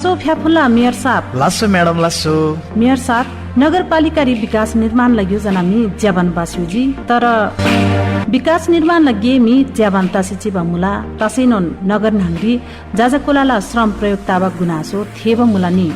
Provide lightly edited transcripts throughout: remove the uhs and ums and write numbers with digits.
फ्याफुल्ला mayor साहब लासो madam लासो मेयर साहब नगरपालिका विकास निर्माण योजना मी ज्याबान बास्युजी तर विकास निर्माण लगे मी ज्याबान तसिची बमुला तसिनोन नगर नांगरी जाजाकोलाला श्रम प्रयोग ताबा गुनासो थेब मुलानी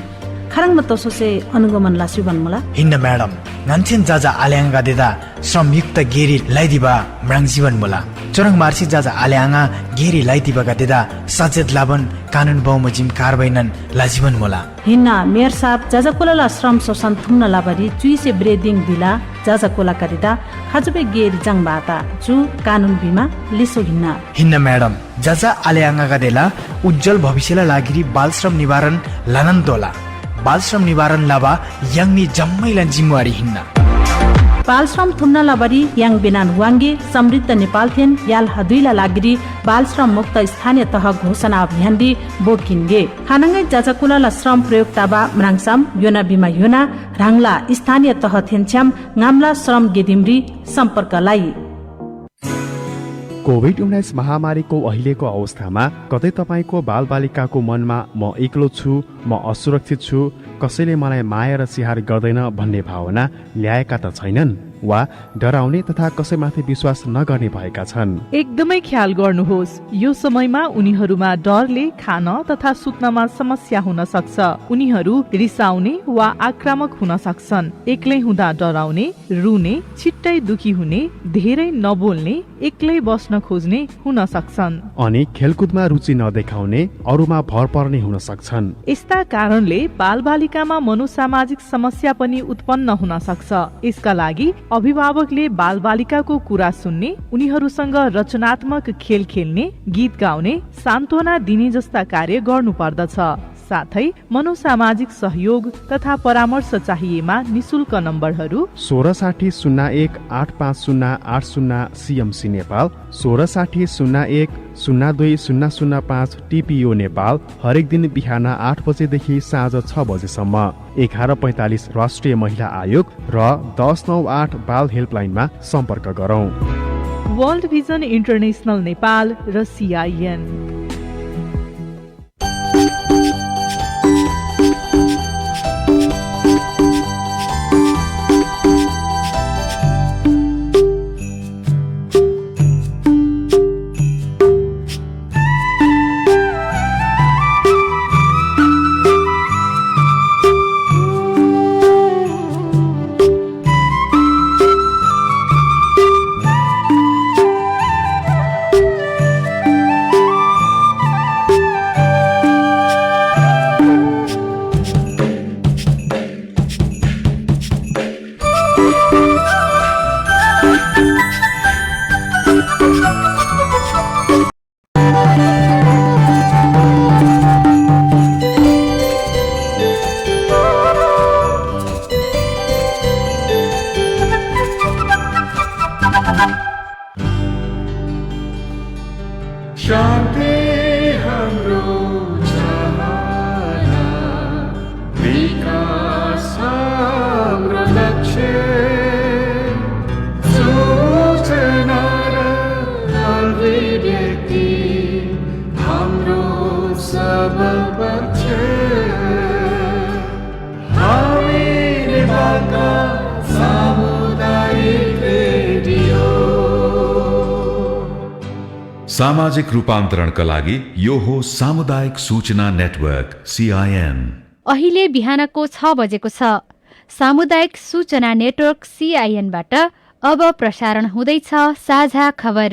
खरंग मतोसोसे अनुगमन लासु बनमुला हिन्न म्याडम नन्छेन जाजा आल्याङ्गा देदा श्रमयुक्त गेरी लाइदिबा म्राङ जीवन मुला चरङ मार्सी जाजा आल्याङ्गा गेरी लाइदिबा गदेदा सचेत लाबन कानुन बहुमजिम कारबाइनन लाजीवन मुला हिन्न मेयर साहब जाजाकोलाला श्रम शोषण थुम्न लाबरी चुइसे ब्रेदिङ दिला जाजाकोला करिदा खजुबे गेरी जङ बाता जु कानुन बिमा लिसो हिन्न म्याडम जाजा आल्याङ्गा गदेला उज्जवल भविष्यला लागि बाल श्रम निवारण लानन दोला बाल श्रम निवारण लाबा यङनी जम्मैलन जिम्मेवारी हिन्न बाल श्रम थुम्न लाबरी याङ बिनान वाङ्गे समृद्ध नेपाल थेन याल हदुइला लागिरी बाल श्रम मुक्त स्थानीय तह घोषणा अभियान दि बोकिनगे खानङ्गै जाजाकुलाला श्रम प्रयोग ताबा म्राङसाम योना बिमा योना राङला स्थानीय तह थेनछ्याम गामला श्रम गेदिमरी सम्पर्कलाई कोभिड-19 महामारीको अहिलेको अवस्थामा कतै तपाईँको बालबालिकाको मनमा म एक्लो छु, म असुरक्षित छु, कसैले मलाई माया र स्याहार गर्दैन भन्ने भावना ल्याएका त छैनन् वा डराउने तथा कसैमाथि विश्वास नगर्ने भएका छन्। एकदमै ख्याल गर्नुहोस्, यो समयमा उनीहरूमा डरले खान तथा सुत्नमा समस्या हुन सक्छ। उनीहरू रिसाउने वा आक्रामक हुन सक्छन्। एक्लै हुँदा डराउने, रुने, छिट्टै दुखी हुने, धेरै नबोल्ने, एक्लै बस्न खोज्ने हुन सक्छन्। अनि खेलकुदमा रुचि नदेखाउने, अरूमा भर पर्ने हुन सक्छन्। यस्ता कारणले बालबालिकामा मनोसामाजिक समस्या पनि उत्पन्न हुन सक्छ। यसका लागि अभिभावकले बालबालिकाको कुरा सुन्ने, उनीहरूसँग रचनात्मक खेल खेल्ने, गीत गाउने, सान्त्वना दिने जस्ता कार्य गर्नुपर्दछ। साथै मनोसामाजिक सहयोग तथा परामर्श चाहिएमा निशुल्क नम्बरहरू 1660185080 CMC नेपाल, 1660102005 TPO नेपाल, हरेक दिन बिहान 8 बजेदेखि साँझ 6 बजेसम्म, 11:45 राष्ट्रिय महिला आयोग र 1098 बाल हेल्पलाइनमा सम्पर्क गरौं। वर्ल्ड भिजन इन्टरनेसनल नेपाल र CIN। सामाजिक रूपान्तरणका लागि यो हो सामुदायिक सूचना नेटवर्क CIN। अहिले बिहानको 6 बजेको छ। सामुदायिक सूचना नेटवर्क CIN बाट अब प्रसारण हुँदैछ साझा खबर।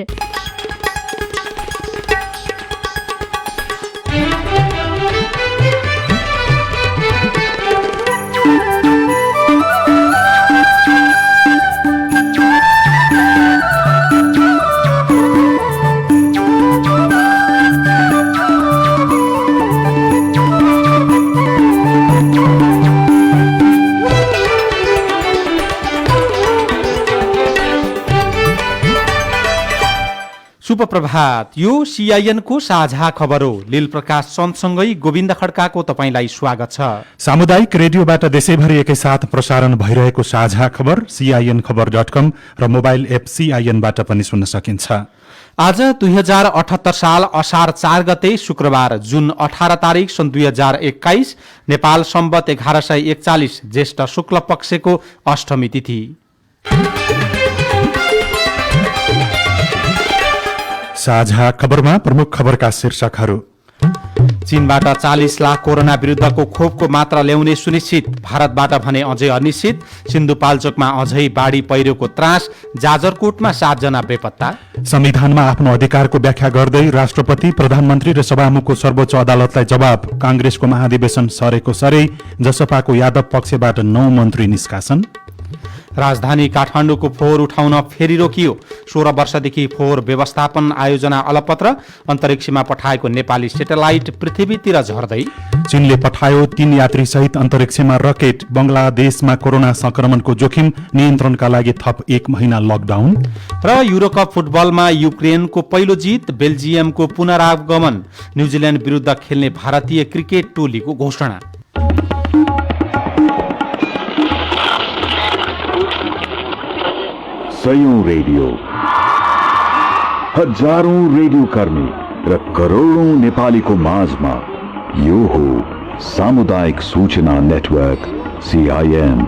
शुभ प्रभात। यो CIN को साझा खबर हो। लील प्रकाश चन्दसँगै गोविन्द खड्काको तपाईलाई स्वागत छ। सामुदायिक रेडियोबाट देशैभरि एकैसाथ प्रसारण भइरहेको साझा खबर CIN खबर.com र मोबाइल एप CIN बाट पनि सुन्न सकिन्छ। आज 2078 साल असार 4 गते शुक्रबार जुन 18 तारिक सन् 2021 नेपाल सम्बत 1141 ज्येष्ठ शुक्ल पक्षको अष्टमी तिथि। साझा खबरमा प्रमुख खबरका शीर्षकहरू। चीनबाट 40 लाख कोरोना विरुद्धको खोपको मात्रा ल्याउने सुनिश्चित, भारतबाट भने अझै अनिश्चित। सिन्धुपाल्चोकमा अझै बाढी पहिरोको त्रास, जाजरकोटमा 7 जना बेपत्ता। संविधानमा आफ्नो अधिकारको व्याख्या गर्दै राष्ट्रपति, प्रधानमन्त्री र सभामुखको सर्वोच्च अदालतलाई जवाब। कांग्रेसको महाधिवेशन सरेको सरै, जसपाको यादव पक्षबाट 9 मन्त्री निष्कासन। राजधानी काठमाडौँको फोहोर उठाउन फेरि रोकियो। 16 वर्षदेखि फोहोर व्यवस्थापन आयोजना अलपत्र, अन्तरिक्षमा पठाएको नेपाली सेटेलाइट पृथ्वीतिर झर्दै। चीनले पठायो 3 यात्री सहित अन्तरिक्षमा रकेट। बंगलादेशमा कोरोना संक्रमणको जोखिम, नियन्त्रणका लागि थप 1 महिना लकडाउन। र युरोकप फुटबलमा युक्रेनको पहिलो जित, बेल्जियमको पुनरागमन, न्युजिल्याण्ड विरुद्ध खेल्ने भारतीय क्रिकेट टोलीको घोषणा। सयौं रेडियो, हजारौं रेडियो कर्मी र करोडौं नेपालीको माझमा यो हो सामुदायिक सूचना नेटवर्क CIN।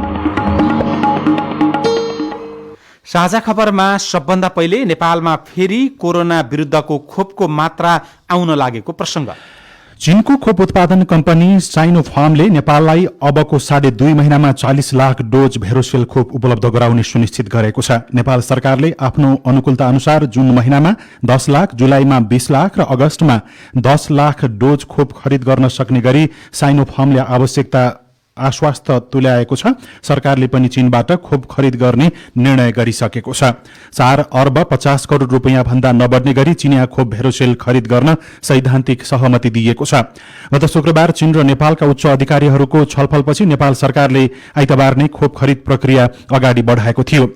साझा खबरमा सबभन्दा पहिले नेपालमा फेरि कोरोना विरुद्धको खोपको मात्रा आउन लागेको प्रसंग। चीनको खोप उत्पादन कम्पनी साइनोफार्मले नेपाललाई अबको 2.5 महिनामा 40 लाख डोज भेरोसेल खोप उपलब्ध गराउने सुनिश्चित गरेको छ। नेपाल सरकारले आफ्नो अनुकूलता अनुसार जुन महिनामा 10 लाख, जुलाईमा 20 लाख र अगस्तमा 10 लाख डोज खोप खरिद गर्न सक्ने गरी साइनोफार्मले आवश्यकता आश्वास्त तुल्याएको छ। सरकारले पनि चीनबाट खोप खरिद गर्ने निर्णय गरिसकेको छ। 4 अर्ब 50 करोड़ रुपियाँ भन्दा नबढ्ने गरी चिनिया खोप भेरोसेल खरिद गर्न सैद्धान्तिक सहमति दिएको छ। गत शुक्रबार चीन र नेपालका उच्च अधिकारीहरूको छलफलपछि नेपाल सरकारले आइतबार नै खोप खरिद प्रक्रिया अगाडि बढाएको थियो।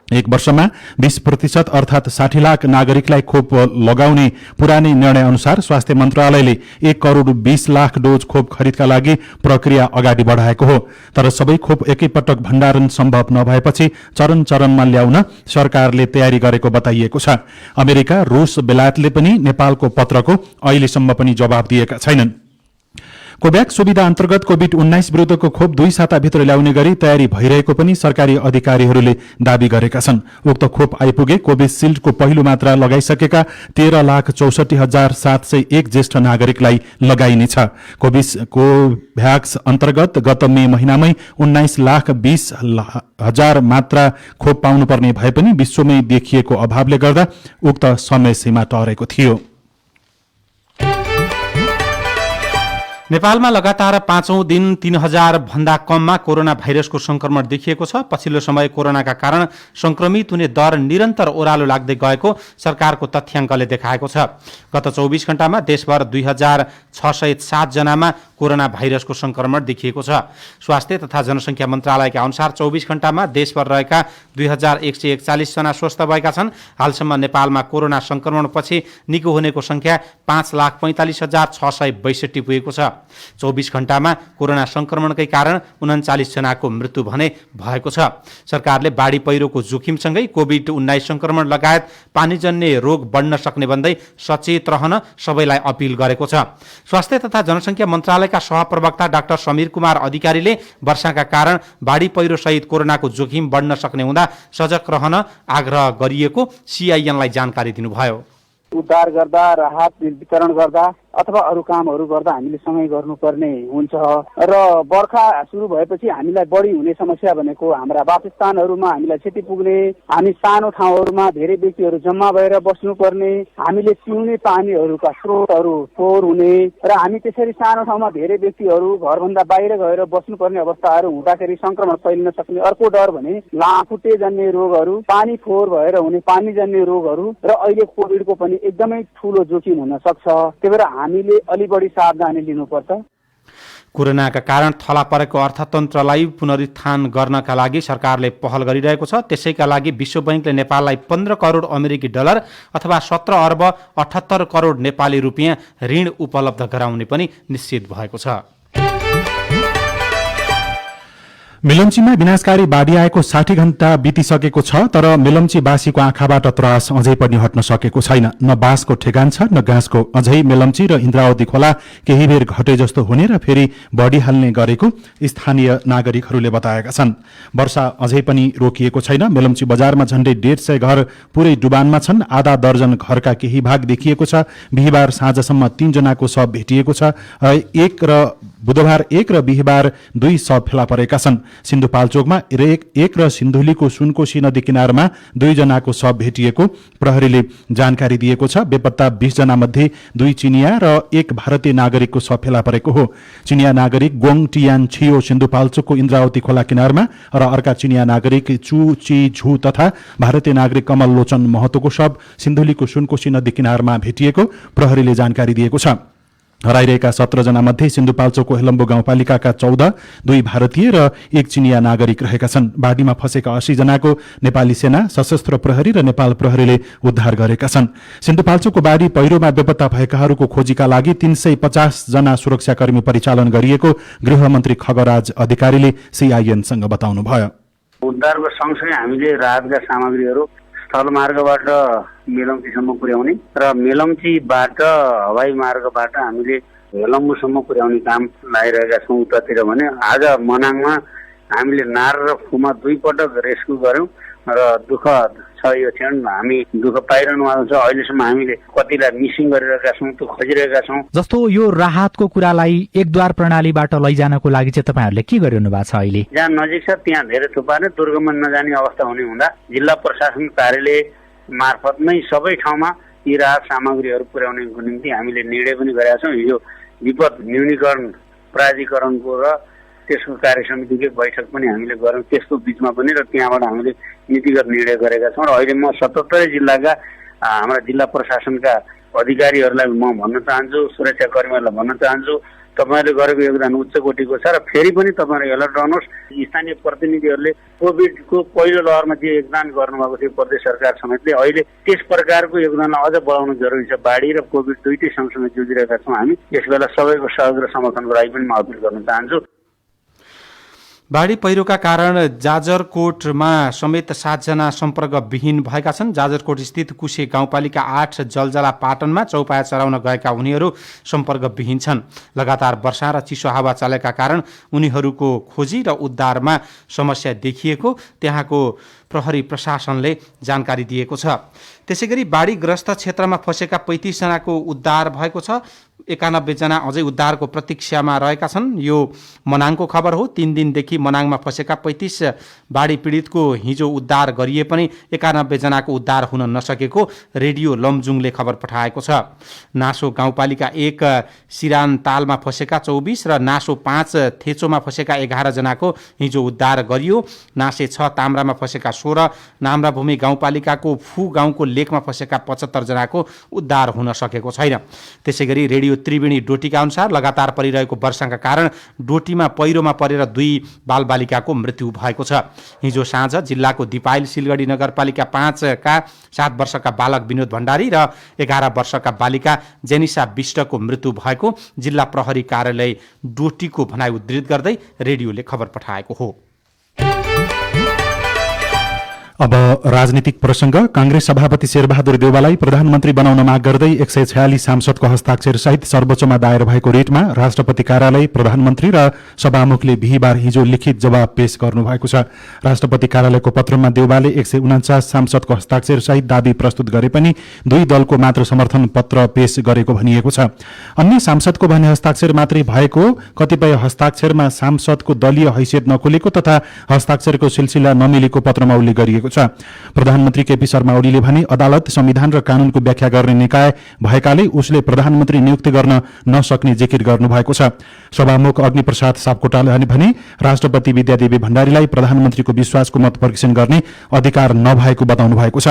1 वर्षमा 20% अर्थात 60 लाख नागरिकलाई खोप लगाउने पुरानै निर्णय अनुसार स्वास्थ्य मन्त्रालयले 1 करोड़ 20 लाख डोज खोप खरिदका लागि प्रक्रिया अगाडि बढाएको हो। तर सबै खोप एकैपटक भण्डारण सम्भव नभएपछि चरण चरणमा ल्याउन सरकारले तयारी गरेको बताइएको छ। अमेरिका, रूस, बेलायतले पनि नेपालको पत्रको अहिलेसम्म पनि जवाब दिएका छैनन्। कोभ्याक्स सुविधा अन्तर्गत कोभिड-19 विरुद्धको खोप 2 साताभित्र ल्याउने गरी तयारी भइरहेको पनि सरकारी अधिकारीहरूले दावी गरेका छन्। उक्त खोप आइपुगे कोभिसिल्डको पहिलो मात्रा लगाइसकेका 13,64,701 ज्येष्ठ नागरिकलाई लगाइनेछ। कोभ्याक्स अन्तर्गत गत मे महिनामै 19,20,000 मात्रा खोप पाउनुपर्ने भए पनि विश्वमै देखिएको अभावले गर्दा उक्त समय सीमा टरेको थियो। नेपालमा लगातार 5औं दिन 3000 भन्दा कममा कोरोना भाइरसको संक्रमण देखिएको छ। पछिल्लो समय कोरोनाका कारण संक्रमित हुने दर निरन्तर ओह्रालो लाग्दै गएको सरकारको तथ्याङ्कले देखाएको छ। गत 24 घण्टामा देशभर 2607 जनामा कोरोना भाइरसको संक्रमण देखिएको छ। स्वास्थ्य तथा जनसंख्या मन्त्रालयका अनुसार 24 घण्टामा देशभर रहेका 2141 जना स्वस्थ भएका छन्। हालसम्म नेपालमा कोरोना संक्रमणपछि निको हुनेको संख्या 5,45,662 पुगेको छ। 24 घण्टामा कोरोना संक्रमणकै कारण 39 जनाको मृत्यु भने भएको छ। सरकारले बाढी पहिरोको जोखिमसँगै कोभिड-19 संक्रमण लगायत पानीजन्य रोग बढ्न सक्ने भन्दै सचेत रहन सबैलाई अपील गरेको छ। स्वास्थ्य तथा जनसंख्या मन्त्रालयका सहप्रवक्ता डाक्टर समीर कुमार अधिकारीले वर्षाका कारण बाढी पहिरो सहित कोरोनाको जोखिम बढ्न सक्ने हुँदा सजग रहन आग्रह गरिएको CIN-लाई जानकारी दिनुभयो। उद्धार गर्दा, राहत वितरण गर्दा अथवा अरू कामहरू गर्दा हामीले सँगै गर्नुपर्ने हुन्छ र बर्खा सुरु भएपछि हामीलाई बढी हुने समस्या भनेको हाम्रा वासस्थानहरूमा हामीलाई क्षति पुग्ने, हामी सानो ठाउँहरूमा धेरै व्यक्तिहरू जम्मा भएर बस्नुपर्ने, हामीले पिउने पानीहरूका स्रोतहरू फोहोर हुने र हामी त्यसरी सानो ठाउँमा धेरै व्यक्तिहरू घरभन्दा बाहिर गएर बस्नुपर्ने अवस्थाहरू हुँदाखेरि संक्रमण फैलिन सक्ने अर्को डर भने लामखुट्टे जन्य रोगहरू, पानी फोहोर भएर हुने पानीजन्य रोगहरू र अहिले कोभिडको पनि एकदमै ठूलो जोखिम हुन सक्छ। त्यही भएर हामीले अलि बढी सावधानी लिनुपर्छ। कोरोनाका कारण थला परेको अर्थतन्त्रलाई पुनरुत्थान गर्नका लागि सरकारले पहल गरिरहेको छ। त्यसैका लागि विश्व बैंकले नेपाललाई 15 करोड अमेरिकी डलर अथवा 17 अर्ब 78 करोड नेपाली रुपियाँ ऋण उपलब्ध गराउने पनि निश्चित भएको छ। मेलम्चीमा विनाशकारी बाढी आएको 60 घण्टा बितिसकेको छ, तर मेलम्चीवासीको आँखाबाट त्रास अझै पनि हट्न सकेको छैन। न बाँसको ठेगान छ न घाँसको। अझै मेलम्ची र इन्द्रावती खोला केही बेर घटे जस्तो हुने र फेरि बढिहाल्ने गरेको स्थानीय नागरिकहरूले बताएका छन्। वर्षा अझै पनि रोकिएको छैन। मेलम्ची बजारमा झण्डै 150 घर पुरै डुबानमा छन्। आधा दर्जन घरका केही भाग देखिएको छ। बिहिबार साँझसम्म 3 जनाको शव भेटिएको छ। बुधबार 1 र बिहिबार 2 शव फेला परेका छन्। सिन्धुपाल्चोकमा 1 र सिन्धुलीको सुनकोशी नदी किनारमा 2 जनाको शव भेटिएको प्रहरीले जानकारी दिएको छ। बेपत्ता 20 जना मध्ये 2 चिनिया र 1 भारतीय नागरिकको शव फेला परेको हो। चिनिया नागरिक गोङ टियान छियो सिन्धुपाल्चोकको इन्द्रावती खोला किनारमा र अर्का चिनिया नागरिक चु ची झु तथा भारतीय नागरिक कमल लोचन महतोको शव सिन्धुलीको सुनकोशी नदी किनारमा भेटिएको प्रहरीले जानकारी दिएको छ। हराइरहेका 17 जना मध्ये सिन्धुपाल्चोकको हेलम्बु गाउँपालिकाका 14, 2 भारतीय र 1 चिनिया नागरिक रहेका छन्। बाढीमा फँसेका 80 जनाको नेपाली सेना, सशस्त्र प्रहरी र नेपाल प्रहरीले उद्धार गरेका छन्। सिन्धुपाल्चोकको बाढी पहिरोमा बेपत्ता भएकाहरूको खोजीका लागि 350 जना सुरक्षाकर्मी परिचालन गरिएको गृहमन्त्री खगराज अधिकारीले सीआईएनसँग बताउनुभयो। उद्धारको सँगसँगै हामीले राहतका सामग्रीहरू स्थल मार्गबाट मेलम्चीसम्म पुर्याउने र मेलम्चीबाट हवाई मार्गबाट हामीले हेलम्बुसम्म पुर्याउने काम लागिरहेका छौँ उतातिर भने आज मनाङमा हामीले नार र फुमा 2 पटक रेस्क्यु गर्यौं र दुःख छ यो क्षण हामी दुःख पाइरहनु भएको छ। अहिलेसम्म हामीले कतिलाई मिसिङ गरिरहेका छौँ, त्यो खोजिरहेका छौँ। जस्तो यो राहतको कुरालाई एकद्वार प्रणालीबाट लैजानको लागि चाहिँ तपाईहरुले के गरिरहनु भएको छ? अहिले जहाँ नजिक छ त्यहाँ धेरै थुपार्ने दुर्गममा नजाने अवस्था हुने हुँदा जिल्ला प्रशासन कार्यालय मार्फत नै सबै ठाउँमा यी राहत सामग्रीहरू पुर्याउनेको निम्ति हामीले निर्णय पनि गरेका छौँ। हिजो विपद न्यूनीकरण प्राधिकरणको र त्यसको कार्य समितिको बैठक पनि हामीले गर्यौं त्यसको बीचमा पनि र त्यहाँबाट हामीले नीतिगत निर्णय गरेका छौँ। र अहिले म 77 जिल्लाका हाम्रा जिल्ला प्रशासनका अधिकारीहरूलाई म भन्न चाहन्छु, सुरक्षाकर्मीहरूलाई भन्न चाहन्छु, तपाईहरुले गरेको योगदान उच्च कोटिको छ र फेरि पनि तपाईहरु अलर्ट रहनुहोस्। स्थानीय प्रतिनिधिहरूले कोभिडको पहिलो लहरमा जे योगदान गर्नुभएको थियो प्रदेश सरकार समेतले अहिले त्यस प्रकारको योगदानलाई अझ बढाउनु जरुरी छ। बाढी र कोभिड दुईटै सँगसँगै जुझिरहेका छौँ हामी। यसबेला सबैको सहयोग र समर्थनको लागि पनि म अपिल गर्न चाहन्छु। बाढी पहिरोका कारण जाजरकोटमा समेत 7 जना सम्पर्क विहीन भएका छन्। जाजरकोट स्थित कुशे गाउँपालिका 8 जलजला पाटनमा चौपाया चराउन गएका उनीहरू सम्पर्क विहीन छन्। लगातार वर्षा र चिसो हावा चलेका कारण उनीहरूको खोजी र उद्धारमा समस्या देखिएको त्यहाँको प्रहरी प्रशासनले जानकारी दिएको छ। त्यसैगरी बाढीग्रस्त क्षेत्रमा फँसेका 35 जनाको उद्धार भएको छ। 91 जना अझै उद्धारको प्रतीक्षामा रहेका छन्। यो मनाङको खबर हो। 3 दिनदेखि मनाङमा फँसेका 35 बाढी पीडितको हिजो उद्धार गरिए पनि 91 जनाको उद्धार हुन नसकेको रेडियो लमजुङले खबर पठाएको छ। नासो गाउँपालिका 1 सिरान तालमा फँसेका 24 र नासो 5 थेचोमा फँसेका 11 जनाको हिजो उद्धार गरियो। नासे 6 ताम्रामा फँसेका 16, नाम्राभूमि गाउँपालिकाको फू गाउँको लेकमा फँसेका 75 जनाको उद्धार हुन सकेको छैन। त्यसैगरी रेडियो त्रिवेणी डोटीका अनुसार लगातार परिरहेको वर्षाका कारण डोटीमा पहिरोमा परेर 2 बालबालिकाको मृत्यु भएको छ। हिजो साँझ जिल्लाको दिपाइल सिलगढी नगरपालिका 5 का 7 वर्षका बालक विनोद भण्डारी र 11 वर्षका बालिका जेनिसा विष्टको मृत्यु भएको जिल्ला प्रहरी कार्यालय डोटीको भनाइ उद्धृत गर्दै रेडियोले खबर पठाएको हो। अब राजनीतिक प्रसंग। कांग्रेस सभापति शेरबहादुर देउवालाई प्रधानमन्त्री बनाउन माग गर्दै 146 सांसदको हस्ताक्षर सहित सर्वोच्चमा दायर भएको रिटमा राष्ट्रपति कार्यालय, प्रधानमन्त्री र सभामुखले बिहिबार हिजो लिखित जवाब पेश गर्नुभएको छ। राष्ट्रपति कार्यालयको पत्रमा देउवाले 149 सांसदको हस्ताक्षर सहित दाबी प्रस्तुत गरे पनि 2 दलको मात्र समर्थन पत्र पेश गरेको भनिएको छ। अन्य सांसदको भने हस्ताक्षर मात्रै भएको, कतिपय हस्ताक्षरमा सांसदको दलीय हैसियत नखुलेको तथा हस्ताक्षरको सिलसिला नमिलेको पत्रमा उल्लेख गरिएको छ। प्रधानमन्त्री केपी शर्मा ओलीले भने अदालत संविधान र कानूनको व्याख्या गर्ने निकाय भएकाले उसले प्रधानमन्त्री नियुक्ति गर्न नसक्ने जिकिर गर्नुभएको छ। सभामुख अग्निप्रसाद सापकोटाले भने राष्ट्रपति विद्यादेवी भण्डारीलाई प्रधानमन्त्रीको विश्वासको मत परीक्षण गर्ने अधिकार नभएको बताउनु भएको छ।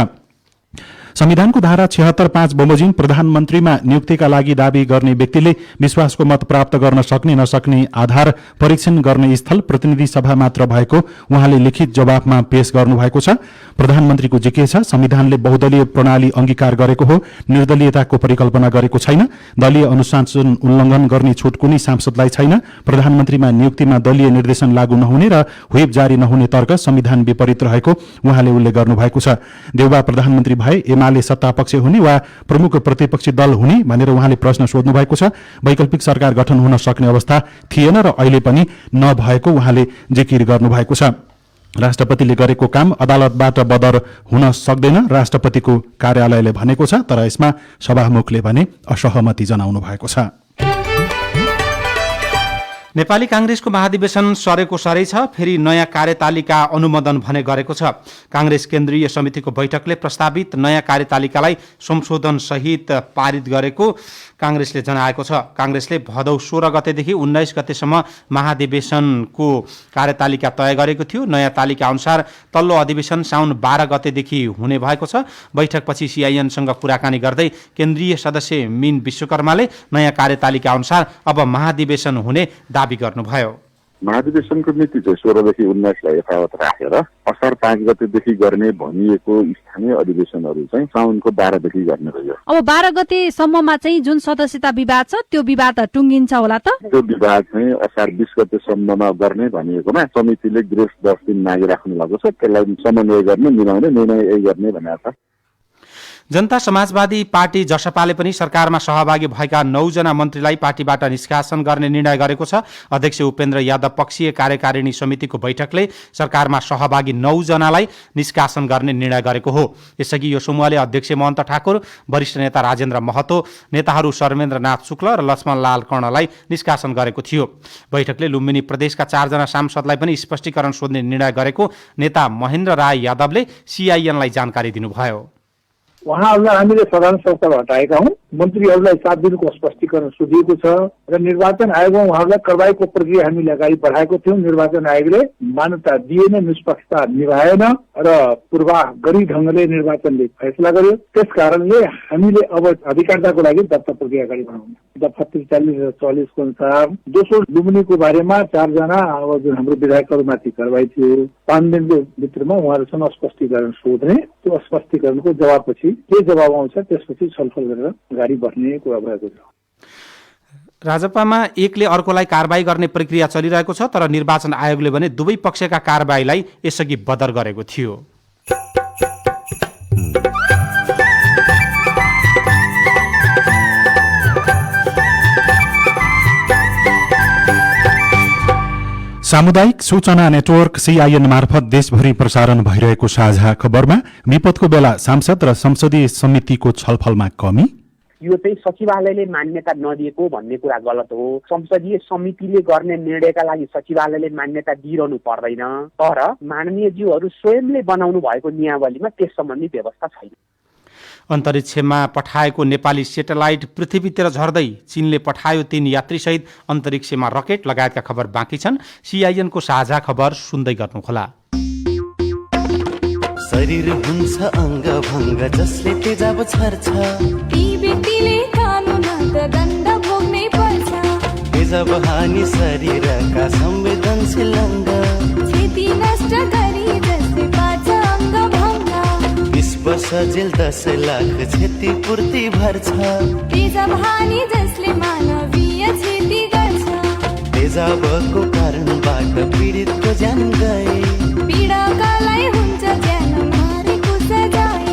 संविधानको धारा 76(5) बमोजिम प्रधानमन्त्रीमा नियुक्तिका लागि दावी गर्ने व्यक्तिले विश्वासको मत प्राप्त गर्न सक्ने नसक्ने आधार परीक्षण गर्ने स्थल प्रतिनिधि सभा मात्र भएको उहाँले लिखित जवाफमा पेश गर्नुभएको छ। प्रधानमन्त्रीको जिके छ, संविधानले बहुदलीय प्रणाली अंगीकार गरेको हो, निर्दलीयताको परिकल्पना गरेको छैन, दलीय अनुशासन उल्लंघन गर्ने छुट कुनै सांसदलाई छैन, प्रधानमन्त्रीमा नियुक्तिमा दलीय निर्देशन लागू नहुने र व्हिप जारी नहुने तर्क संविधान विपरीत रहेको उहाँले उल्लेख गर्नुभएको छ। देउबा प्रधानमन्त्री भए एमाले सत्तापक्ष हुने वा प्रमुख प्रतिपक्षी दल हुने भनेर उहाँले प्रश्न सोध्नु भएको छ। वैकल्पिक सरकार गठन हुन सक्ने अवस्था थिएन र अहिले पनि नभएको उहाँले जिकिर गर्नुभएको छ। राष्ट्रपतिले गरेको काम अदालतबाट बदर हुन सक्दैन, राष्ट्रपतिको कार्यालयले भनेको छ, तर यसमा सभामुखले भने असहमति जनाउनु भएको छ। नेपाली कांग्रेसको महाधिवेशन सरेको सरै छ, फेरि नयाँ कार्यतालिका अनुमोदन भने गरेको छ। कांग्रेस केन्द्रीय समितिको बैठकले प्रस्तावित नयाँ कार्यतालिकालाई संशोधन सहित पारित गरेको कांग्रेसले जनाएको छ। कांग्रेसले भदौ 16 गतेदेखि 19 गतेसम्म महाधिवेशनको कार्यतालिका तय गरेको थियो। नयाँ तालिका अनुसार तल्लो अधिवेशन साउन 12 गतेदेखि हुने भएको छ। बैठकपछि सीआईएनसँग कुराकानी गर्दै केन्द्रीय सदस्य मीन विश्वकर्माले नयाँ कार्यतालिका अनुसार अब महाधिवेशन हुने दाबी गर्नुभयो। महाधिवेशनको मिति चाहिँ 16 देखि 19लाई यथावत राखेर असार 5 गतेदेखि गर्ने भनिएको स्थानीय अधिवेशनहरू चाहिँ साउनको 12 देखि गर्ने भयो। अब 12 गतेसम्ममा चाहिँ जुन सदस्यता विवाद छ त्यो विवाद टुङ्गिन्छ होला त? त्यो विवाद चाहिँ असार 20 गतेसम्ममा गर्ने भनिएकोमा समितिले ग्रेस 10 दिन मागिराख्नु भएको छ। त्यसलाई समन्वय गर्ने, मिलाउने, निर्णय यही गर्ने भनेको छ। जनता समाजवादी पार्टी जसपाले पनि सरकारमा सहभागी भएका 9 जना मन्त्रीलाई पार्टीबाट निष्कासन गर्ने निर्णय गरेको छ। अध्यक्ष उपेन्द्र यादव पक्षीय कार्यकारिणी समितिको बैठकले सरकारमा सहभागी 9 जनालाई निष्कासन गर्ने निर्णय गरेको हो। यसअघि यो समूहले अध्यक्ष महन्त ठाकुर, वरिष्ठ नेता राजेन्द्र महतो, नेताहरू शर्मेन्द्रनाथ शुक्ल र लक्ष्मणलाल कर्णलाई निष्कासन गरेको थियो। बैठकले लुम्बिनी प्रदेशका 4 जना सांसदलाई पनि स्पष्टीकरण सोध्ने निर्णय गरेको नेता महेन्द्र राय यादवले सीआईएनलाई जानकारी दिनुभयो। उहाँहरूलाई हामीले सदन संस्थाबाट हटाएका हौं। मन्त्रीहरूलाई 7 दिनको स्पष्टीकरण सोधिएको छ र निर्वाचन आयोगमा उहाँहरूलाई कारबाहीको प्रक्रिया हामीले अगाडि बढाएको थियौं। निर्वाचन आयोगले मान्यता दिएन, निष्पक्षता निभाएन र पूर्वाह गरी ढंगले निर्वाचनले फैसला गर्यो। त्यसकारणले हामीले अब अधिकारिताको लागि दफ्तर प्रक्रिया अगाडि बढाउने दफा 43 र 44 को अनुसार दोस्रो लुम्बिनीको बारेमा 4 जना अब जुन हाम्रो विधायकहरूमाथि कारबाही थियो 5 दिनको भित्रमा उहाँहरूसँग स्पष्टीकरण सोध्ने, त्यो स्पष्टीकरणको जवाबपछि के जवाब आउँछ त्यसपछि छलफल गरेर अगाडि बढ्ने कुरा भएको छ। राजपामा एकले अर्कोलाई कारबाही गर्ने प्रक्रिया चलिरहेको छ, तर निर्वाचन आयोगले भने दुवै पक्षका कारबाहीलाई यसअघि बदर गरेको थियो। सामुदायिक सूचना नेटवर्क सीआईएन मार्फत देशभरि प्रसारण भइरहेको साझा खबरमा विपदको बेला सांसद र संसदीय समितिको छलफलमा कमी, यो चाहिँ सचिवालयले मान्यता नदिएको भन्ने कुरा गलत हो। संसदीय समितिले गर्ने निर्णयका लागि सचिवालयले मान्यता दिइरहनु पर्दैन, तर माननीय ज्यूहरू स्वयंले बनाउनु भएको नियमावलीमा त्यस सम्बन्धी व्यवस्था छैन। अन्तरिक्षमा पठाएको नेपाली सेटेलाइट पृथ्वीतिर झर्दै चीनले पठायो 3 यात्रीसहित अन्तरिक्षमा रकेट लगायतका खबर बाँकी छन्। सीआईएनको साझा खबर सुन्दै गर्नुहोला। शरीर हुन्छ अङ्ग भङ्ग जसले तेजाब छर्छ, ती व्यक्तिले कानुन दण्ड भोग्नै पर्छ। तेजाब हानि शरीरका संवेदनशील अङ्ग, क्षति नष्ट गरी जसले पार्छ अङ्ग भङ्ग। 20 वर्ष जेल 10 लाख क्षतिपूर्ति भर्छ। तेजाब हानि जसले मानवीय क्षति गर्छ, तेजाबको कारणबाट पीडितको ज्यान गए, पीडकालाई हुन्छ ज्यान मारेको सजाय।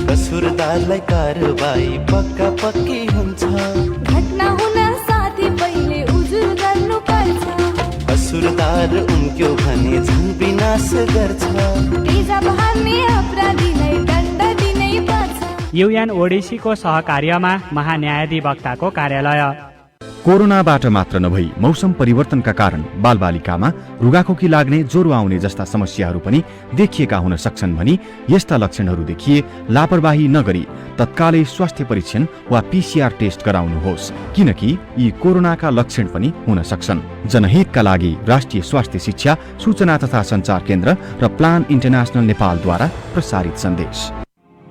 कसुरदारलाई कारबाही पक्का पक्की हुन्छ, घटना हुन साथै पहिले उजुर गर्नु पर्छ। कसुरदार उम्क्यो भने झन् विनाश गर्छ, तेजाब हान्ने अपराधीलाई दण्ड दिनै पर्छ। युएन ओडिसीको सहकार्यमा महान्यायाधिवक्ताको कार्यालय। कोरोनाबाट मात्र नभई मौसम परिवर्तनका कारण बालबालिकामा रुगाखोकी लाग्ने, ज्वरो आउने जस्ता समस्याहरू पनि देखिएका हुन सक्छन् भनी यस्ता लक्षणहरू देखिए लापरवाही नगरी तत्कालै स्वास्थ्य परीक्षण वा पीसीआर टेस्ट गराउनुहोस्, किनकि यी कोरोनाका लक्षण पनि हुन सक्छन्। जनहितका लागि राष्ट्रिय स्वास्थ्य शिक्षा सूचना तथा सञ्चार केन्द्र र प्लान इन्टरनेशनल नेपालद्वारा प्रसारित सन्देश।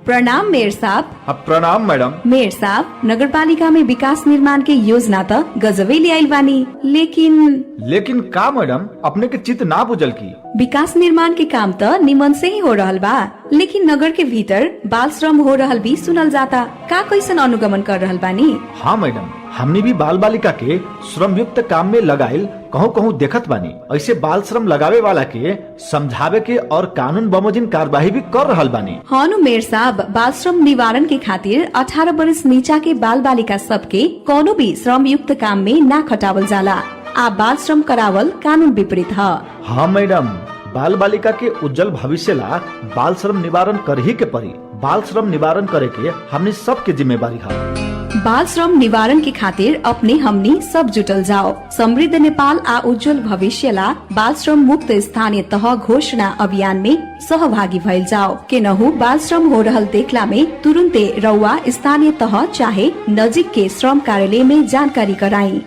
प्रणाम मेयर साहब। प्रणाम मैडम। मेयर साहब, नगरपालिका में विकास निर्माण के योजना त गजबे ले आइल बानी, लेकिन का मैडम अपने के चित्त ना बुझल की? विकास निर्माण के काम त निमन से ही हो रहल बा, लेकिन नगर के भीतर बाल श्रम हो रहल भी सुनल जाता। का कैसन अनुगमन कर रहल बानी? हाँ मैडम, हमने भी बाल बालिका के श्रम युक्त काम में लगाइल कहूँ कहूँ देखत बानी। ऐसे बाल श्रम लगावे वाला के समझावे के और कानून बमोजिम कार्यवाही भी कर रहल बानी। हाँ नु मेयर साहब, बाल श्रम निवारण के खातिर 18 वर्ष नीचा के बाल बालिका सबके कोनो भी श्रम युक्त काम में ना खटावल जाला। आ बाल श्रम करावल कानून विपरीत है। हाँ मैडम, बाल बालिका के उज्जवल भविष्य ला बाल श्रम निवारण कर ही के पड़ी। बाल श्रम निवारण करे के हमने सबके जिम्मेवारी है। बाल श्रम निवारण के खातिर अपने हमनी सब जुटल जाओ। समृद्ध नेपाल आ उज्जवल भविष्य ला बाल श्रम मुक्त स्थानीय तह घोषणा अभियान में सहभागी भइल जाओ। केनहु बाल श्रम हो रहल देखला में तुरंते रउआ स्थानीय तह चाहे नजिक के श्रम कार्यालय में जानकारी कराई।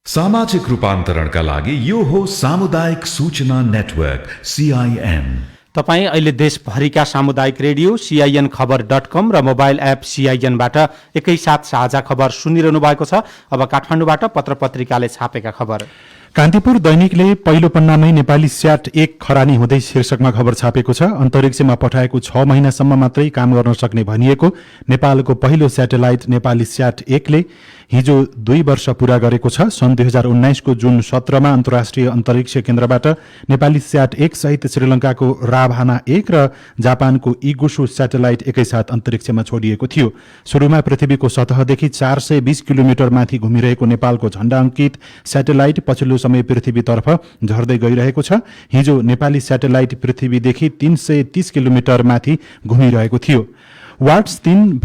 सामाजिक रूपान्तरणका लागि यो हो सामुदायिक सूचना नेटवर्क CIN। तपाईँ अहिले देशभरिका सामुदायिक रेडियो CINखबर.com र मोबाइल एप CIN-बाट एकैसाथ साझा खबर सुनिरहनु भएको छ। अब काठमाडौँबाट पत्र पत्रिकाले छापेका खबर। कान्तिपुर दैनिकले पहिलो पन्नामै नेपाली स्याट 1 खरानी हुँदै शीर्षकमा खबर छापेको छ। अन्तरिक्षमा पठाएको 6 महिनासम्म मात्रै काम गर्न सक्ने भनिएको नेपालको पहिलो स्याटेलाइट नेपाली स्याट 1 ले हिजो 2 वर्ष पूरा गरेको छ। सन् 2019 को जुन 17मा अन्तर्राष्ट्रिय अन्तरिक्ष केन्द्रबाट नेपाली स्याट 1 सहित श्रीलंकाको राभाना 1 र जापानको इगुसु स्याटेलाइट एकैसाथ अन्तरिक्षमा छोडिएको थियो। सुरुमा पृथ्वीको सतहदेखि 420 किलोमिटर माथि घुमिरहेको नेपालको झण्डा अंकित स्याटेलाइट पछिल्लो समय पृथ्वीतर्फ झर्दै गइरहेको छ। हिजो नेपाली स्याटेलाइट पृथ्वीदेखि 330 किलोमिटर माथि घुमिरहेको थियो। वाट्स 3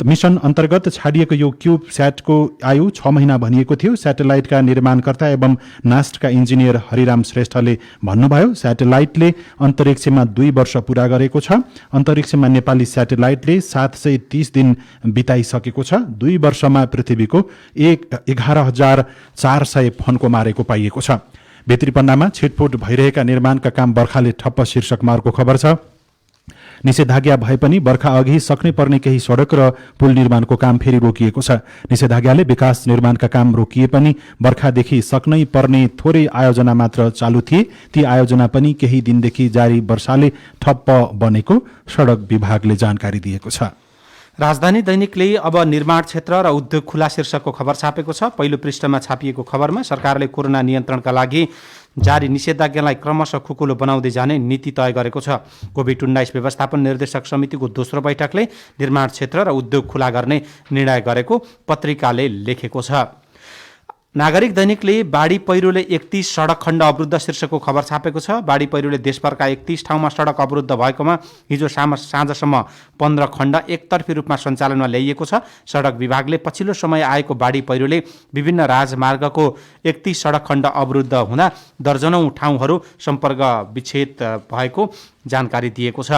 मिशन अन्तर्गत छाडिएको यो क्यूब स्याटको आयु 6 महिना भनिएको थियो। स्याटेलाइटका निर्माणकर्ता एवं नास्टका इन्जिनियर हरिराम श्रेष्ठले भन्नुभयो, स्याटेलाइटले अन्तरिक्षमा 2 वर्ष पूरा गरेको छ। अन्तरिक्षमा नेपाली स्याटेलाइटले 730 दिन बिताइसकेको छ। 2 वर्षमा पृथ्वीको 11,400 फन्को मारेको पाइएको छ। भित्री पन्नामा छिटफुट भइरहेका निर्माणका काम बर्खाले ठप्प शीर्षकमा अर्को खबर छ। निषेधाज्ञा भए पनि बर्खा अघि सक्नै पर्ने केही सडक र पुल निर्माणको काम फेरि रोकिएको छ। निषेधाज्ञाले विकास निर्माणका काम रोकिए पनि बर्खादेखि सक्नै पर्ने थोरै आयोजना मात्र चालू थिए। ती आयोजना पनि केही दिनदेखि जारी वर्षाले ठप्प बनेको सडक विभागले जानकारी दिएको छ। राजधानी दैनिकले अब निर्माण क्षेत्र र उद्योग खुला शीर्षकको खबर छापेको छ। पहिलो पृष्ठमा छापिएको खबरमा सरकारले कोरोना नियन्त्रणका लागि जारी निषेधाज्ञालाई क्रमशः खुकुलो बनाउँदै जाने नीति तय गरेको छ। कोभिड-19 व्यवस्थापन निर्देशक समितिको दोस्रो बैठकले निर्माण क्षेत्र र उद्योग खुला गर्ने निर्णय गरेको पत्रिकाले लेखेको छ। नागरिक दैनिकले बाढी पहिरोले 31 सडक खण्ड अवरुद्ध शीर्षकको खबर छापेको छ। बाढी पहिरोले देशभरका 31 ठाउँमा सडक अवरुद्ध भएकोमा हिजो साँझसम्म 15 खण्ड एकतर्फी रूपमा सञ्चालनमा ल्याइएको छ। सडक विभागले पछिल्लो समय आएको बाढी पहिरोले विभिन्न राजमार्गको 31 सडक खण्ड अवरुद्ध हुँदा दर्जनौं ठाउँहरू सम्पर्क विच्छेद भएको जानकारी दिएको छ।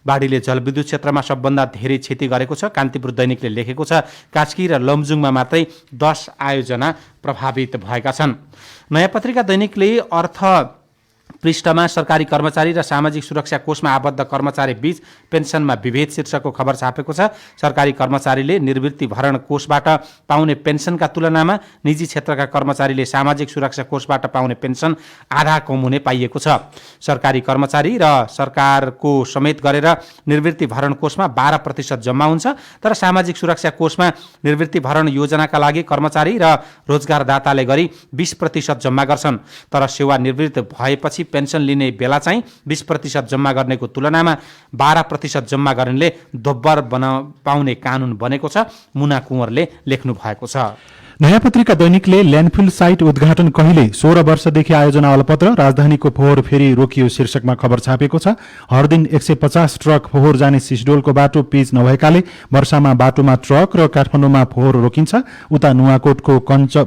बाढीले जलविद्युत क्षेत्रमा सबभन्दा धेरै क्षति गरेको छ। कान्तिपुर दैनिकले लेखेको छ, कास्की र लमजुङमा मात्रै 10 आयोजना प्रभावित भएका छन्। नयाँ पत्रिका दैनिकले अर्थ पृष्ठमा सरकारी कर्मचारी र सामाजिक सुरक्षा कोषमा आबद्ध कर्मचारी बीच पेन्सनमा विभेद शीर्षकको खबर छापेको छ। सरकारी कर्मचारीले निवृत्ति भरण कोषबाट पाउने पेन्सनका तुलनामा निजी क्षेत्रका कर्मचारीले सामाजिक सुरक्षा कोषबाट पाउने पेन्सन आधा कम हुने पाइएको छ। सरकारी कर्मचारी र सरकारको समेत गरेर निवृत्ति भरण कोषमा 12% जम्मा हुन्छ, तर सामाजिक सुरक्षा कोषमा निवृत्ति भरण योजनाका लागि कर्मचारी र रोजगारदाताले गरी 20% जम्मा गर्छन्। तर सेवा निवृत्त भएपछि पेन्सन लिने बेला चाहिँ 20% जम्मा गर्नेको तुलनामा 12% जम्मा गर्नेले दोब्बर पाउने कानुन बनेको छ। मुना कुँवरले लेख्नु भएको छ। नयाँ पत्रिका दैनिकले ल्यान्डफिल साइट उद्घाटन कहिले 16 वर्षदेखि आयोजना अलपत्र, राजधानीको फोहोर फेरि रोकियो शीर्षकमा खबर छापेको छ। हर दिन 150 ट्रक फोहोर जाने सिसडोलको बाटो पिच नभएकाले वर्षामा बाटोमा ट्रक र काठमाडौँमा फोहोर रोकिन्छ। उता नुवाकोटको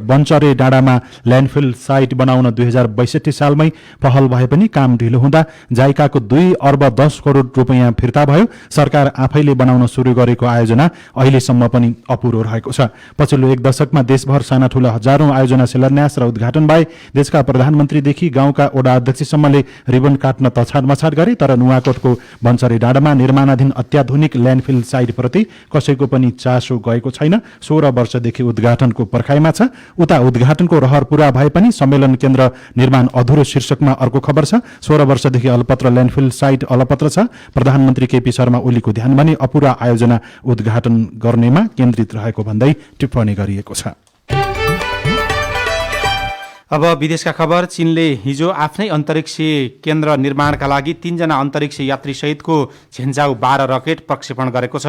बन्चरे डाँडामा ल्यान्डफिल साइट बनाउन 2062 सालमै पहल भए पनि काम ढिलो हुँदा जाइकाको 2 अर्ब 10 करोड रुपैयाँ फिर्ता भयो। सरकार आफैले बनाउन सुरु गरेको आयोजना अहिलेसम्म पनि अपुरो रहेको छ। पछिल्लो 1 दशकमा देशभर साना ठूला हजारौं आयोजना शिलान्यास र उद्घाटन भए। देशका प्रधानमन्त्रीदेखि गाउँका वडा अध्यक्षसम्मले रिबन काट्न तछाड मछाड गरे। तर नुवाकोटको बन्सरी डाँडामा निर्माणाधीन अत्याधुनिक ल्यान्डफिल साइटप्रति कसैको पनि चासो गएको छैन। 16 वर्षदेखि उद्घाटनको पर्खाइमा छ। उता उद्घाटनको रहर पूरा भए पनि सम्मेलन केन्द्र निर्माण अधुरो शीर्षकमा अर्को खबर छ। 16 वर्षदेखि अलपत्र ल्यान्डफिल साइट अलपत्र छ। प्रधानमन्त्री केपी शर्मा ओलीको ध्यान भने अपूरा आयोजना उद्घाटन गर्नेमा केन्द्रित रहेको भन्दै टिप्पणी गरिएको छ। अब विदेशका खबर। चीनले हिजो आफ्नै अन्तरिक्ष केन्द्र निर्माणका लागि 3 जना अन्तरिक्ष यात्री सहितको झेन्जाउ 12 रकेट प्रक्षेपण गरेको छ।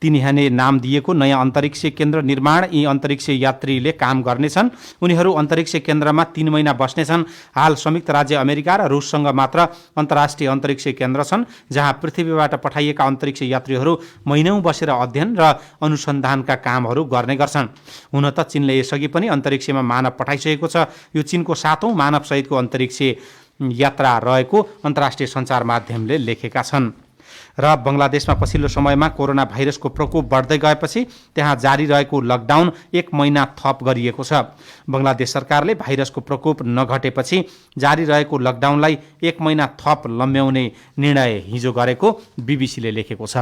तिनीहरूले नाम दिएको नयाँ अन्तरिक्ष केन्द्र निर्माण यी अन्तरिक्ष यात्रीले काम गर्नेछन्। उनीहरू अन्तरिक्ष केन्द्रमा 3 महिना बस्नेछन्। हाल संयुक्त राज्य अमेरिका र रुससँग मात्र अन्तर्राष्ट्रिय अन्तरिक्ष केन्द्र छन् जहाँ पृथ्वीबाट पठाइएका अन्तरिक्ष यात्रीहरू महिनौं बसेर अध्ययन र अनुसन्धानका कामहरू गर्ने गर्छन्। हुन त चीनले यसअघि पनि अन्तरिक्षमा मानव पठाइसकेको छ। यो चीनको 7औं मानवसहितको अन्तरिक्ष यात्रा रहेको अन्तर्राष्ट्रिय सञ्चार माध्यमले लेखेका छन्। र बङ्गलादेशमा पछिल्लो समयमा कोरोना भाइरसको प्रकोप बढ्दै गएपछि त्यहाँ जारी रहेको लकडाउन 1 महिना थप गरिएको छ। बङ्गलादेश सरकारले भाइरसको प्रकोप नघटेपछि जारी रहेको लकडाउनलाई 1 महिना थप लम्ब्याउने निर्णय हिजो गरेको बीबीसीले लेखेको छ।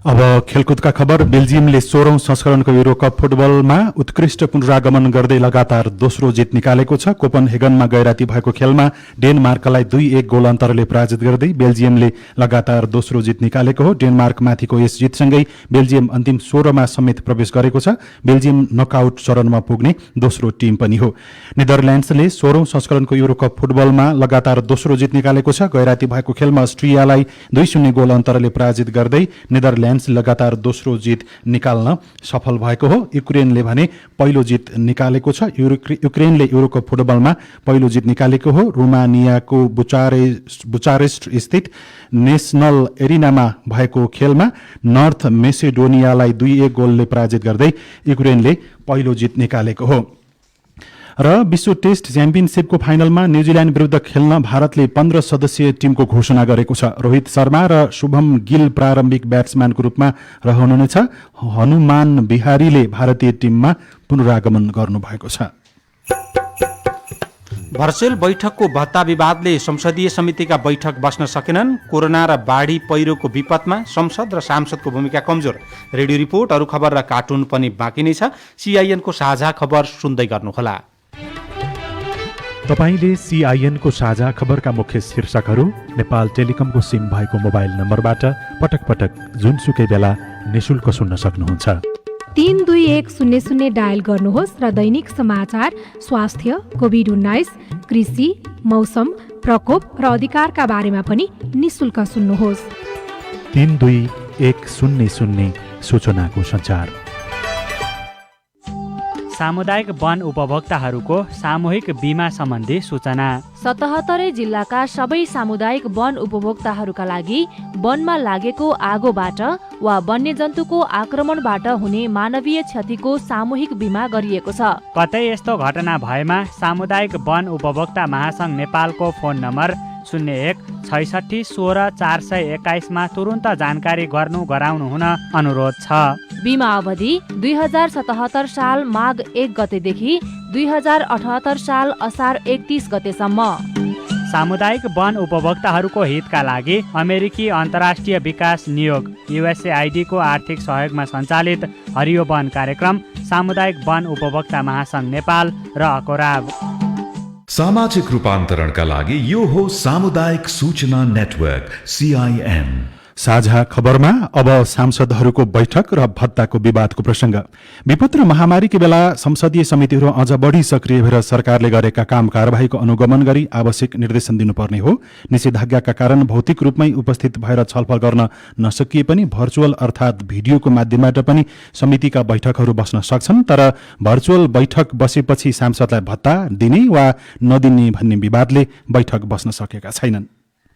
अब खेलकुदका खबर। बेल्जियमले 16औं संस्करणको युरोकप फुटबलमा उत्कृष्ट पुनरागमन गर्दै लगातार दोस्रो जित निकालेको छ। कोपनहेगनमा गैराती भएको खेलमा डेनमार्कलाई 2-1 गोल अन्तरले पराजित गर्दै बेल्जियमले लगातार दोस्रो जित निकालेको हो। डेनमार्कमाथिको यस जितसँगै बेल्जियम अन्तिम 16मा समेत प्रवेश गरेको छ। बेल्जियम नकआउट चरणमा पुग्ने दोस्रो टिम पनि हो। नेदरल्यान्ड्सले 16औं संस्करणको युरोकप फुटबलमा लगातार दोस्रो जित निकालेको छ। गैराती भएको खेलमा अस्ट्रियालाई 2-0 गोल अन्तरले पराजित गर्दै नेदरल्यान्ड्स लगातार दोस्रो जित निकाल्न सफल भएको हो। युक्रेनले भने पहिलो जित निकालेको छ। युक्रेनले युरोकप फुटबलमा पहिलो जित निकालेको हो। रोमानियाको बुचारेस्ट स्थित नेशनल एरिनामा भएको खेलमा नर्थ मेसेडोनियालाई 2-1 गोलले पराजित गर्दै युक्रेनले पहिलो जित निकालेको हो। र विश्व टेस्ट च्याम्पियनशिपको फाइनलमा न्युजिल्यान्ड विरुद्ध खेल्न भारतले 15 सदस्यीय टिमको घोषणा गरेको छ। रोहित शर्मा र शुभम गिल प्रारम्भिक ब्याट्सम्यानको रूपमा रहनुहुनेछ। हनुमान बिहारीले भारतीय टिममा पुनरागमन गर्नुभएको छ। भर्चुअल बैठकको भत्ता विवादले संसदीय समितिका बैठक बस्न सकेनन्। कोरोना र बाढी पहिरोको विपदमा संसद र सांसदको भूमिका कमजोर। रेडियो रिपोर्ट, अरू खबर र कार्टुन पनि बाँकी नै छ। सीआईएनको साझा खबर सुन्दै गर्नुहोला। तपाईले सीआईएनको साझा खबरका मुख्य शीर्षकहरू नेपाल टेलिकमको सिम भएको मोबाइल नम्बरबाट पटक पटक जुनसुकै बेला निशुल्क सुन्न सक्नुहुन्छ। 32100 डायल गर्नुहोस् र दैनिक समाचार, स्वास्थ्य, कोभिड-19, कृषि, मौसम, प्रकोप र अधिकारका बारेमा पनि निशुल्क सुन्नुहोस्। 32100 सूचनाको सञ्चार। सामुदायिक वन उपभोक्ताहरूको सामूहिक बीमा सम्बन्धी सूचना। 77 जिल्लाका सबै सामुदायिक वन उपभोक्ताहरूका लागि वनमा लागेको आगोबाट वा वन्यजन्तुको आक्रमणबाट हुने मानवीय क्षतिको सामूहिक बीमा गरिएको छ। कतै यस्तो घटना भएमा सामुदायिक वन उपभोक्ता महासंघ नेपालको फोन नम्बर 016616 मा तुरुन्त जानकारी गराउनु हुन अनुरोध छ। बीमा अवधि 2077 साल माघ 1 गतेदेखि 2078 साल असार 31 गतेसम्म। सामुदायिक वन उपभोक्ताहरूको हितका लागि अमेरिकी अन्तर्राष्ट्रिय विकास नियोग USAID को आर्थिक सहयोगमा सञ्चालित हरियो वन कार्यक्रम, सामुदायिक वन उपभोक्ता महासंघ नेपाल र अकोराब। सामाजिक रूपान्तरणका लागि यो हो सामुदायिक सूचना नेटवर्क CIN। साझा खबरमा अब सांसदहरूको बैठक र भत्ताको विवादको प्रसंग। विपद र महामारीको बेला संसदीय समितिहरू अझ बढी सक्रिय भएर सरकारले गरेका काम कारबाहीको अनुगमन गरी आवश्यक निर्देशन दिनुपर्ने हो। निषेधाज्ञाका कारण भौतिक रूपमै उपस्थित भएर छलफल गर्न नसकिए पनि भर्चुअल अर्थात् भिडियोको माध्यमबाट पनि समितिका बैठकहरू बस्न सक्छन्। तर भर्चुअल बैठक बसेपछि सांसदलाई भत्ता दिने वा नदिने भन्ने विवादले बैठक बस्न सकेका छैनन्।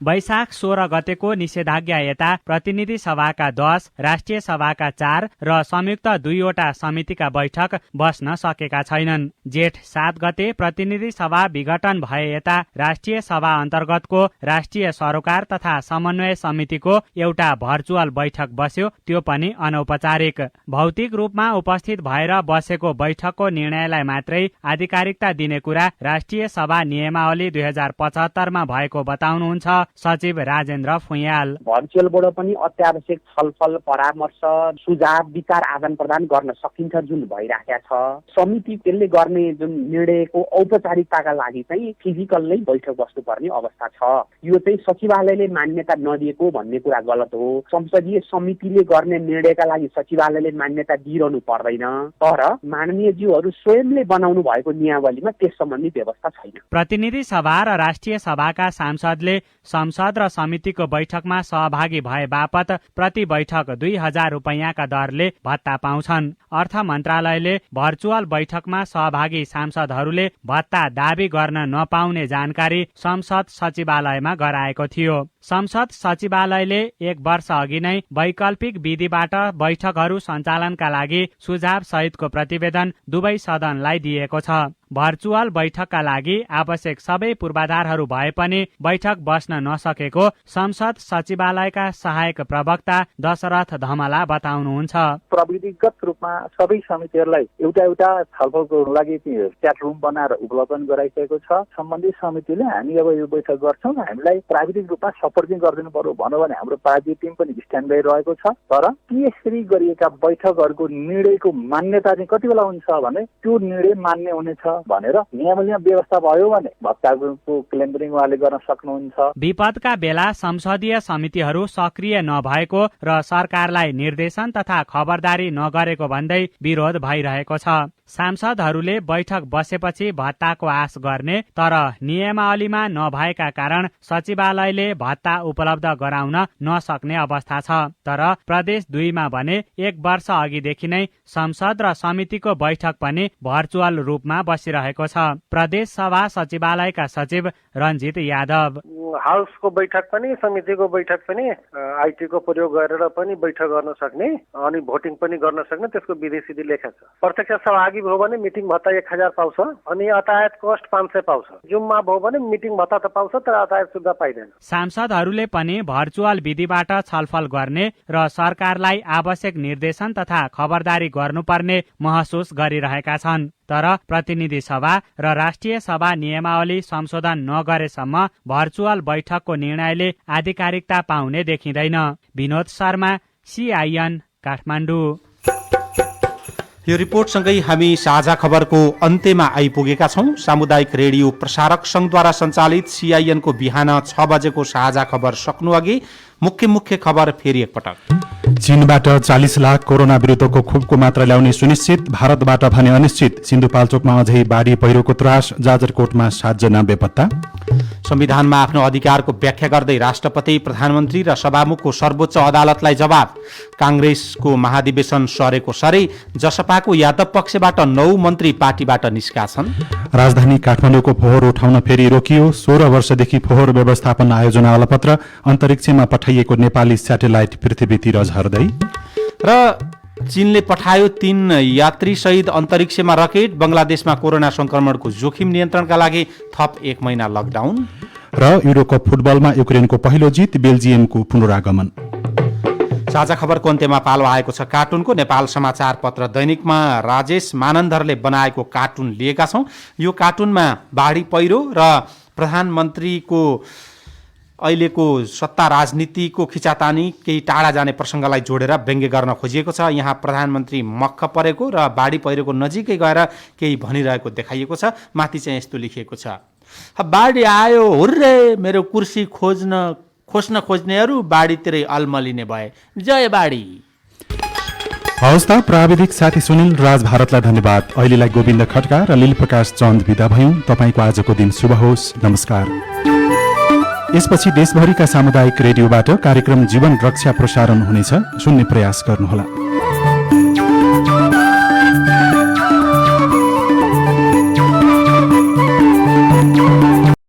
वैशाख 16 गतेको निषेधाज्ञा यता प्रतिनिधि सभाका 10, राष्ट्रिय सभाका 4 र संयुक्त 2वटा समितिका बैठक बस्न सकेका छैनन्। जेठ 7 गते प्रतिनिधि सभा विघटन भए यता राष्ट्रिय सभा अन्तर्गतको राष्ट्रिय सरोकार तथा समन्वय समितिको एउटा भर्चुअल बैठक बस्यो, त्यो पनि अनौपचारिक। भौतिक रूपमा उपस्थित भएर बसेको बैठकको निर्णयलाई मात्रै आधिकारिकता दिने कुरा राष्ट्रिय सभा नियमावली 2075 मा भएको बताउनुहुन्छ सचिव राजेन्द्र फुयाल। भर्चुअलबाट पनि अत्यावश्यक छलफल, परामर्श, सुझाव, विचार आदान प्रदान गर्न सकिन्छ जुन भइराखेको छ। समिति त्यसले गर्ने जुन निर्णयको औपचारिकताका लागि चाहिँ फिजिकल नै बैठक बस्नुपर्ने अवस्था छ। यो चाहिँ सचिवालयले मान्यता नदिएको भन्ने कुरा गलत हो। संसदीय समितिले गर्ने निर्णयका लागि सचिवालयले मान्यता दिइरहनु पर्दैन, तर माननीय ज्यूहरू स्वयंले बनाउनु भएको नियमावलीमा त्यस सम्बन्धी व्यवस्था छैन। प्रतिनिधि सभा र राष्ट्रिय सभाका सांसदले संसद र समितिको बैठकमा सहभागी भए बापत प्रति बैठक 2000 रुपैयाँका दरले भत्ता पाउँछन्। अर्थ मन्त्रालयले भर्चुअल बैठकमा सहभागी सांसदहरूले भत्ता दावी गर्न नपाउने जानकारी संसद सचिवालयमा गराएको थियो। संसद सचिवालयले 1 वर्ष अघि नै वैकल्पिक विधिबाट बैठकहरू सञ्चालनका लागि सुझाव सहितको प्रतिवेदन दुवै सदनलाई दिएको छ। भर्चुअल बैठकका लागि आवश्यक सबै पूर्वाधारहरू भए पनि बैठक बस्न नसकेको संसद सचिवालयका सहायक प्रवक्ता दशरथ धमला बताउनुहुन्छ। प्रविधिगत रूपमा सबै समितिहरूलाई एउटा छलफलको लागि च्याट रुम बनाएर उपलब्ध गराइसकेको छ। सम्बन्धित समितिले हामी अब यो बैठक गर्छौँ, हामीलाई प्राविधिक रूपमा सपोर्ट चाहिँ गरिदिनु पर्यो भन्यो भने हाम्रो प्राविधिक टिम पनि स्ट्यान्ड बाई रहेको छ। तर त्यसरी गरिएका बैठकहरूको निर्णयको मान्यता चाहिँ कति बेला हुन्छ भने त्यो निर्णय मान्य हुनेछ भनेर नियमले व्यवस्था भयो भने भत्ताको क्लेम पनि उहाँले गर्न सक्नुहुन्छ। विपदका बेला संसदीय समितिहरू सक्रिय नभएको र सरकारलाई निर्देशन तथा खबरदारी नगरेको भन्दै विरोध भइरहेको छ। सांसदहरूले बैठक बसेपछि भत्ताको आश गर्ने, तर नियमावलीमा नभएका कारण सचिवालयले भत्ता उपलब्ध गराउन नसक्ने अवस्था छ। तर प्रदेश 2 मा भने 1 वर्ष अघिदेखि नै संसद र समितिको बैठक पनि भर्चुअल रूपमा बसिरहेको छ। प्रदेश सभा सचिवालयका सचिव रञ्जित यादव। हाउसको बैठक पनि समितिको बैठक पनि आइटी को प्रयोग गरेर पनि बैठक गर्न सक्ने अनि भोटिङ पनि गर्न सक्ने त्यसको विधि सिधि लेखेको छ। प्रत्यक्ष सहभागी भयो भने मिटिङ भत्ता 1000 पाउँछ अनि यातायात कस्ट 500 पाउँछ। जुममा भयो भने मिटिङ भत्ता त पाउँछ तर यातायात सुविधा पाइदैन। सांसदहरूले पनि भर्चुअल विधिबाट छलफल गर्ने र सरकारलाई आवश्यक निर्देशन तथा खबरदारी गर्नुपर्ने महसुस गरिरहेका छन्। तर प्रतिनिधि सभा र राष्ट्रिय सभा नियमावली संशोधन नगरेसम्म भर्चुअल बैठकको निर्णयले आधिकारिकता पाउने देखिँदैन। विनोद शर्मा, CIN, काठमाडौँ। यो रिपोर्टसँगै हामी साझा खबरको अन्त्यमा आइपुगेका छौं। सामुदायिक रेडियो प्रसारक संघद्वारा सञ्चालित CIN को बिहान 6 बजेको साझा खबर सक्नु अघि मुख्य खबर फेरि एकपटक। चीनबाट 40 लाख कोरोना विरुद्धको खोपको मात्रा ल्याउने सुनिश्चित, भारतबाट भने अनिश्चित। सिन्धुपाल्चोकमा अझै बाढी पहिरोको त्रास, जाजरकोटमा 7 जना बेपत्ता। संविधानमा आफ्नो अधिकारको व्याख्या गर्दै राष्ट्रपति, प्रधानमन्त्री र सभामुखको सर्वोच्च अदालतलाई जवाब। कांग्रेसको महाधिवेशन सरेको सरै, जसपाको यादव पक्षबाट 9 मन्त्री पार्टीबाट निष्कासन। राजधानी काठमाडौँको फोहोर उठाउन फेरि रोकियो। 16 वर्षदेखि फोहोर व्यवस्थापन आयोजना अलपत्र, अन्तरिक्षमा पठाइएको नेपाली स्याटेलाइट पृथ्वीतिर झर्दै। र चीनले पठायो 3 यात्री सहित अन्तरिक्षमा रकेट। बंगलादेशमा कोरोना संक्रमणको जोखिम नियन्त्रणका लागि थप 1 महिना लकडाउन। र युरोकप फुटबलमा युक्रेनको पहिलो जित, बेल्जियमको पुनरागमन। साझा खबरको अन्त्यमा पालो आएको छ कार्टुनको। नेपाल समाचार पत्र दैनिकमा राजेश मानन्दरले बनाएको कार्टुन लिएका छौं। यो कार्टुनमा बाढी पहिरो र प्रधानमन्त्रीको अहिलेको सत्ता राजनीतिको खिचातानी केही टाढा जाने प्रसङ्गलाई जोडेर व्यङ्ग्य गर्न खोजिएको छ। यहाँ प्रधानमन्त्री मक्ख परेको र बाढी पहिरोको नजिकै गएर केही भनिरहेको देखाइएको छ। माथि चाहिँ यस्तो लेखिएको छ, बाढी आयो हुर्रे, मेरो कुर्सी खोज्न खोज्नेहरू बाढीतिरै अल्मलिने भए, जय बाढी। हवस् त, प्राविधिक साथी सुनिल राज भारतलाई धन्यवाद। अहिलेलाई गोविन्द खड्का र लील प्रकाश चन्द बिदा भयौँ। तपाईँको आजको दिन शुभ होस्। नमस्कार। यसपछि देशभरिका सामुदायिक रेडियोबाट कार्यक्रम जीवन रक्षा प्रसारण हुनेछ, सुन्ने प्रयास गर्नुहोला।